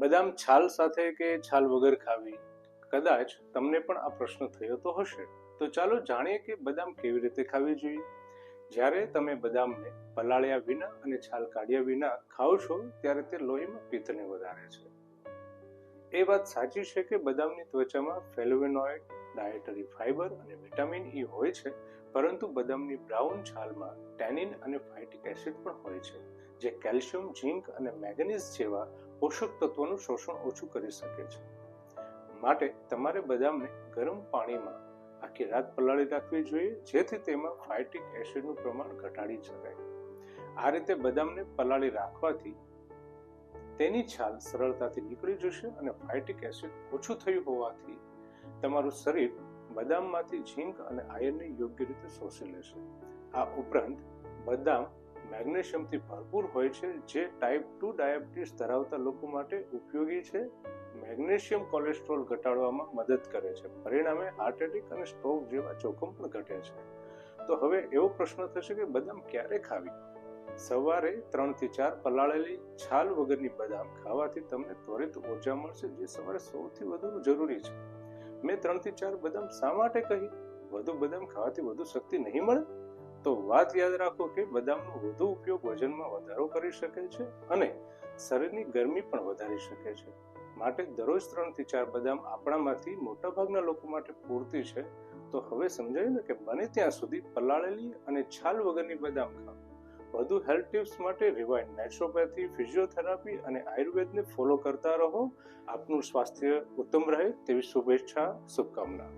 બદામ છાલ સાથે કે છાલ વગર ખાવી? કદાચ તમને પણ આ પ્રશ્ન થયો તો હશે. તો ચાલો જાણીએ કે બદામ કેવી રીતે ખાવી જોઈએ. જ્યારે તમે બદામને પલાળ્યા વિના અને છાલ કાઢ્યા વિના ખાઓ છો ત્યારે તે લોહીમાં પિત્તને વધારે છે. એ વાત સાચી છે કે બદામની ત્વચામાં ફ્લેવોનોઇડ, ડાયટરી ફાઇબર અને વિટામિન ઈ હોય છે, પરંતુ બદામની બ્રાઉન છાલમાં ટેનિન અને ફાઇટિક એસિડ પણ હોય છે, જે કેલ્શિયમ, ઝિંક અને મેગ્નેઝ જેવા પોષક તત્વોનું શોષણ ઓછું કરી શકે છે. માટે તમારે બદામને ગરમ પાણીમાં આખી રાત પલાળી રાખવી જોઈએ, જેથી તેમાં ફાઇટિક એસિડનું પ્રમાણ ઘટાડી શકાય. આ રીતે બદામને પલાળી રાખવાથી તેની છાલ સરળતાથી નીકળી જશે અને ફાઇટિક એસિડ ઓછું થયું હોવાથી તમારું શરીર બદામમાંથી ઝિંક અને આયર્નને યોગ્ય રીતે શોષી લેશે. આ ઉપરાંત બદામ મેગ્નેશિયમથી ભરપૂર હોય છે, જે ટાઈપ 2 ડાયાબિટીસ ધરાવતા લોકો માટે ઉપયોગી છે. મેગ્નેશિયમ કોલેસ્ટ્રોલ ઘટાડવામાં મદદ કરે છે, પરિણામે હાર્ટ એટેક અને સ્ટ્રોક જેવા જોખમ પણ ઘટે છે. તો હવે એવો પ્રશ્ન થશે કે બદામ ક્યારે ખાવી? સવારે 3 થી 4 પલાળેલી છાલ વગરની બદામ ખાવાથી તમને ત્વરિત ઉર્જા મળશે, જે સવારે સૌથી વધુ જરૂરી છે. મેં 3 થી 4 બદામ શા માટે કહી? વધુ બદામ ખાવાથી વધુ શક્તિ નહીં મળે? તો વાત યાદ રાખો કે બદામનો વધુ ઉપયોગ વજનમાં વધારો કરી શકે છે અને શરીરની ગરમી પણ વધારી શકે છે. માટે દરરોજ 3 થી 4 બદામ આપણામાંથી મોટાભાગના લોકો માટે પૂરતી છે. તો હવે સમજાયું ને કે બને ત્યાં સુધી પલાળેલી અને છાલ વગરની બદામ ખાઓ. વધુ હેલ્થ ટિપ્સ માટે રિવાઇન્ડ નેચરોપેથી, ફિઝિયોથેરાપી અને આયુર્વેદને ફોલો કરતા રહો. આપનું સ્વાસ્થ્ય ઉત્તમ રહે તેવી શુભેચ્છા, શુભકામના.